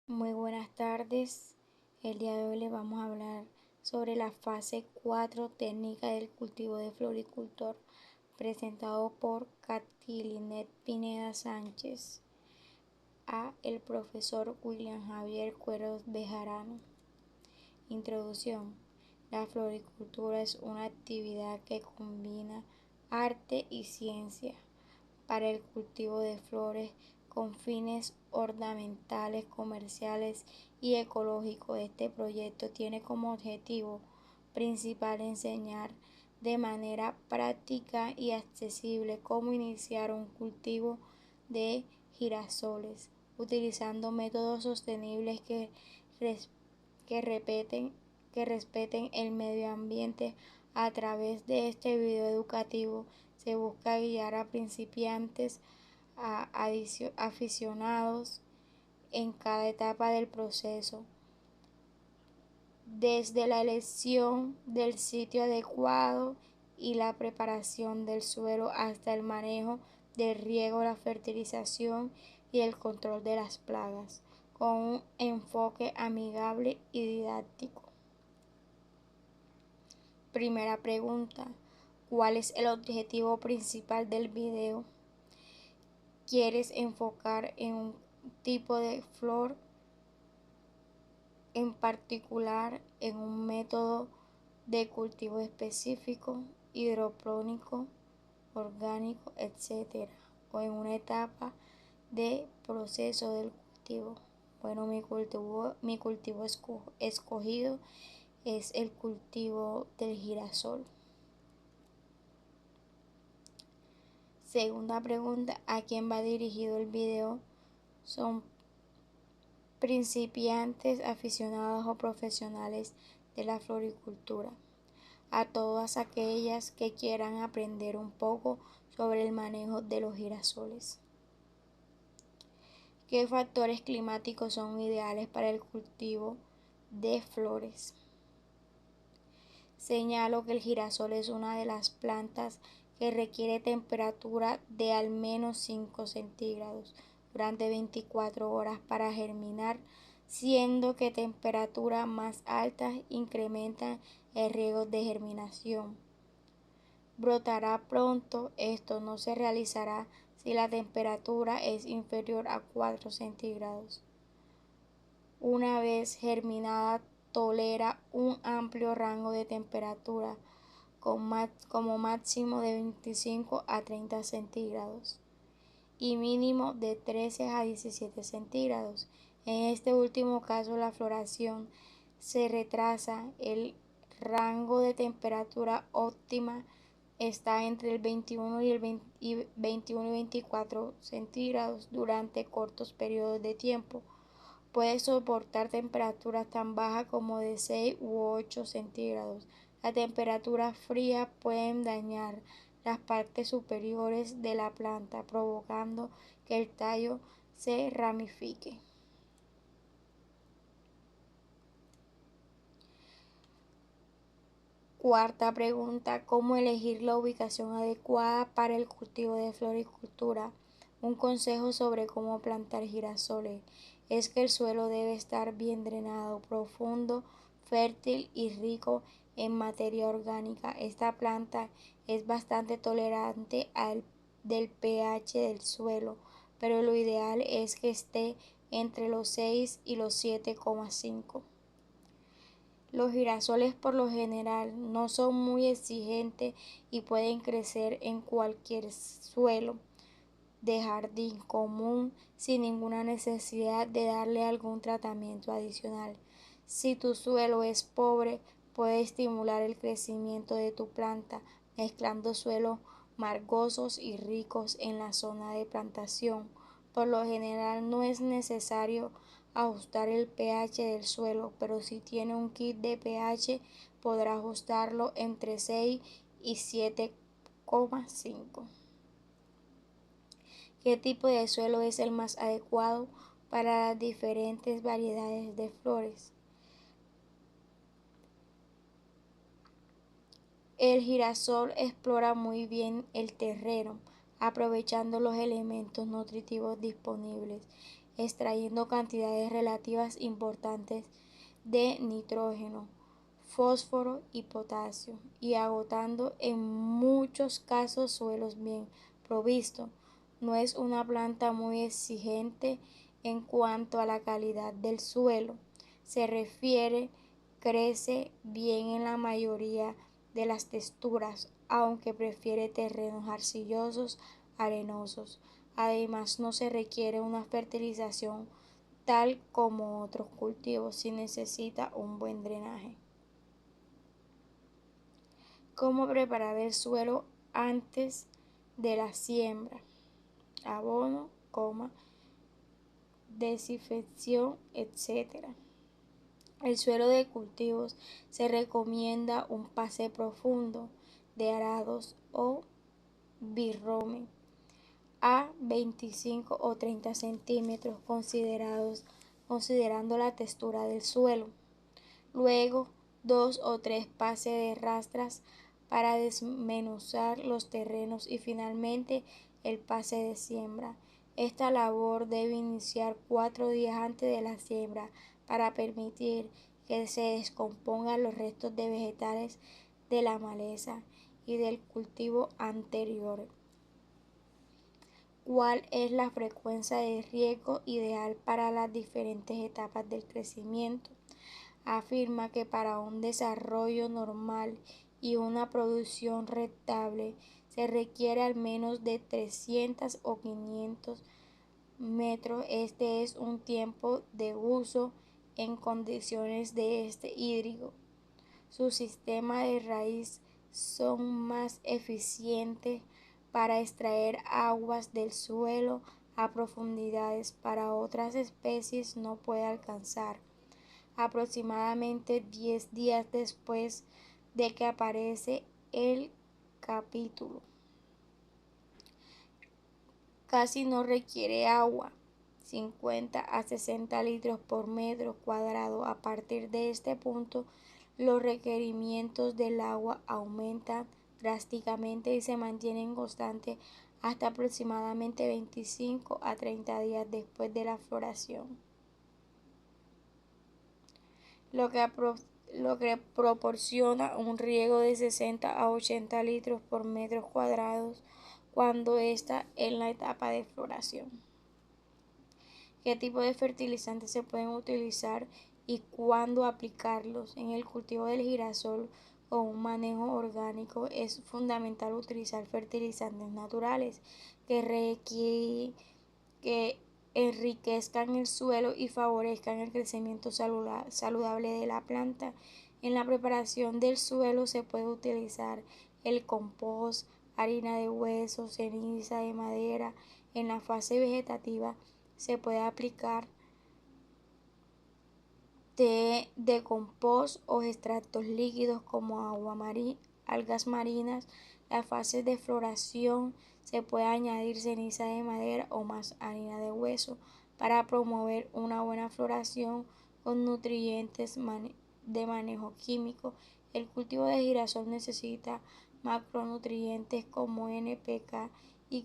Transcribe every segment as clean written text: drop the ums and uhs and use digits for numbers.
Muy buenas tardes. El día de hoy les vamos a hablar sobre la fase 4 técnica del cultivo de floricultor, presentado por Catilinet Pineda Sánchez a el profesor William Javier Cueros Bejarano. Introducción. La floricultura es una actividad que combina arte y ciencia para el cultivo de flores con fines ornamentales, comerciales y ecológicos. Este proyecto tiene como objetivo principal enseñar de manera práctica y accesible cómo iniciar un cultivo de girasoles, utilizando métodos sostenibles que respeten el medio ambiente. A través de este video educativo se busca guiar a principiantes, a aficionados en cada etapa del proceso, desde la elección del sitio adecuado y la preparación del suelo hasta el manejo del riego, la fertilización y el control de las plagas, con un enfoque amigable y didáctico. Primera pregunta: ¿cuál es el objetivo principal del video? ¿Quieres enfocar en un tipo de flor en particular, en un método de cultivo específico, hidropónico, orgánico, etcétera, o en una etapa de proceso del cultivo? Bueno, mi cultivo escogido es el cultivo del girasol. Segunda pregunta: ¿a quién va dirigido el video? ¿Son principiantes, aficionados o profesionales de la floricultura? A todas aquellas que quieran aprender un poco sobre el manejo de los girasoles. ¿Qué factores climáticos son ideales para el cultivo de flores? Señalo que el girasol es una de las plantas que requiere temperatura de al menos 5 centígrados durante 24 horas para germinar, siendo que temperaturas más altas incrementan el riesgo de germinación. Brotará pronto. Esto no se realizará si la temperatura es inferior a 4 centígrados. Una vez germinada, tolera un amplio rango de temperatura, como máximo de 25 a 30 centígrados y mínimo de 13 a 17 centígrados. En este último caso, la floración se retrasa. El rango de temperatura óptima está entre el 21 y 24 centígrados durante cortos periodos de tiempo. Puede soportar temperaturas tan bajas como de 6 u 8 centígrados. Las temperaturas frías pueden dañar las partes superiores de la planta, provocando que el tallo se ramifique. Cuarta pregunta: ¿cómo elegir la ubicación adecuada para el cultivo de floricultura? Un consejo sobre cómo plantar girasoles es que el suelo debe estar bien drenado, profundo, fértil y rico en materia orgánica. Esta planta es bastante tolerante del pH del suelo, pero lo ideal es que esté entre los 6 y los 7,5. Los girasoles por lo general no son muy exigentes y pueden crecer en cualquier suelo de jardín común sin ninguna necesidad de darle algún tratamiento adicional. Si tu suelo es pobre, puedes estimular el crecimiento de tu planta mezclando suelos margosos y ricos en la zona de plantación. Por lo general no es necesario ajustar el pH del suelo, pero si tiene un kit de pH podrá ajustarlo entre 6 y 7,5. ¿Qué tipo de suelo es el más adecuado para las diferentes variedades de flores? El girasol explora muy bien el terreno, aprovechando los elementos nutritivos disponibles. extrayendo cantidades relativas importantes de nitrógeno, fósforo y potasio, y agotando en muchos casos suelos bien provistos. No es una planta muy exigente en cuanto a la calidad del suelo se refiere, crece bien en la mayoría de las texturas, aunque prefiere terrenos arcillosos, arenosos. Además, no se requiere una fertilización tal como otros cultivos si necesita un buen drenaje. ¿Cómo preparar el suelo antes de la siembra? Abono, desinfección, etc. El suelo de cultivos se recomienda un pase profundo de arados o birromen a 25 o 30 centímetros considerando la textura del suelo. Luego, 2 o 3 pases de rastras para desmenuzar los terrenos y finalmente el pase de siembra. Esta labor debe iniciar 4 días antes de la siembra para permitir que se descompongan los restos de vegetales de la maleza y del cultivo anterior. ¿Cuál es la frecuencia de riego ideal para las diferentes etapas del crecimiento? Afirma que para un desarrollo normal y una producción rentable se requiere al menos de 300 o 500 metros. Este es un tiempo de uso en condiciones de hídrico. Su sistema de raíz son más eficientes para extraer aguas del suelo a profundidades para otras especies no puede alcanzar. Aproximadamente 10 días después de que aparece el capítulo. Casi no requiere agua, 50 a 60 litros por metro cuadrado. A partir de este punto, los requerimientos del agua aumentan drásticamente y se mantienen constantes hasta aproximadamente 25 a 30 días después de la floración. Lo que proporciona un riego de 60 a 80 litros por metro cuadrado cuando está en la etapa de floración. ¿Qué tipo de fertilizantes se pueden utilizar y cuándo aplicarlos? En el cultivo del girasol con un manejo orgánico es fundamental utilizar fertilizantes naturales que enriquezcan el suelo y favorezcan el crecimiento saludable de la planta. En la preparación del suelo se puede utilizar el compost, harina de hueso, ceniza de madera. En la fase vegetativa se puede aplicar té de compost o extractos líquidos como algas marinas. Las fases de floración se puede añadir ceniza de madera o más harina de hueso para promover una buena floración con nutrientes de manejo químico. El cultivo de girasol necesita macronutrientes como NPK y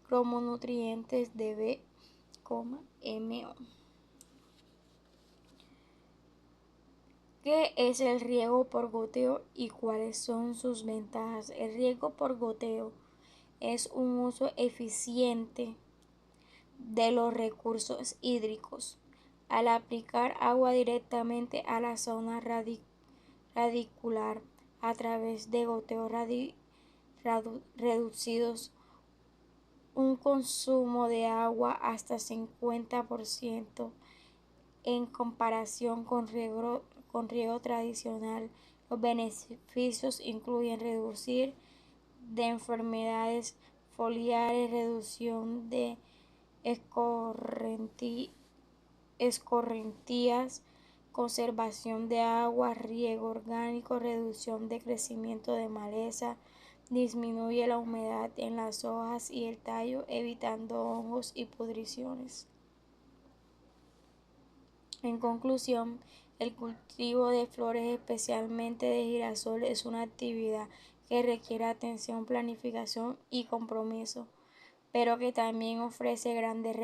cromonutrientes de B, MO. ¿Qué es el riego por goteo y cuáles son sus ventajas? El riego por goteo es un uso eficiente de los recursos hídricos. Al aplicar agua directamente a la zona radicular a través de goteos reducidos, un consumo de agua hasta 50% en comparación con riego tradicional. Los beneficios incluyen reducir de enfermedades foliares, reducción de escorrentías, conservación de agua, riego orgánico, reducción de crecimiento de maleza, disminuye la humedad en las hojas y el tallo, evitando hongos y pudriciones. En conclusión, el cultivo de flores, especialmente de girasol, es una actividad que requiere atención, planificación y compromiso, pero que también ofrece grandes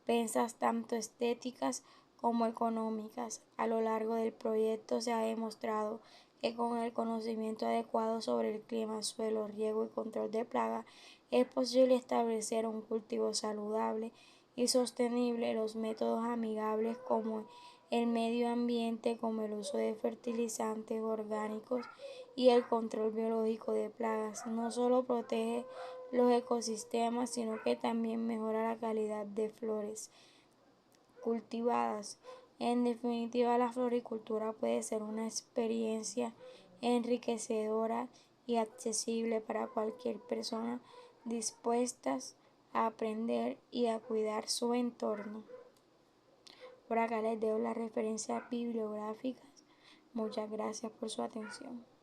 recompensas tanto estéticas como económicas. A lo largo del proyecto se ha demostrado que con el conocimiento adecuado sobre el clima, suelo, riego y control de plagas es posible establecer un cultivo saludable y sostenible. Los métodos amigables como el medio ambiente, como el uso de fertilizantes orgánicos y el control biológico de plagas, no solo protege los ecosistemas, sino que también mejora la calidad de flores cultivadas. En definitiva, la floricultura puede ser una experiencia enriquecedora y accesible para cualquier persona dispuesta a aprender y a cuidar su entorno. Por acá les dejo las referencias bibliográficas. Muchas gracias por su atención.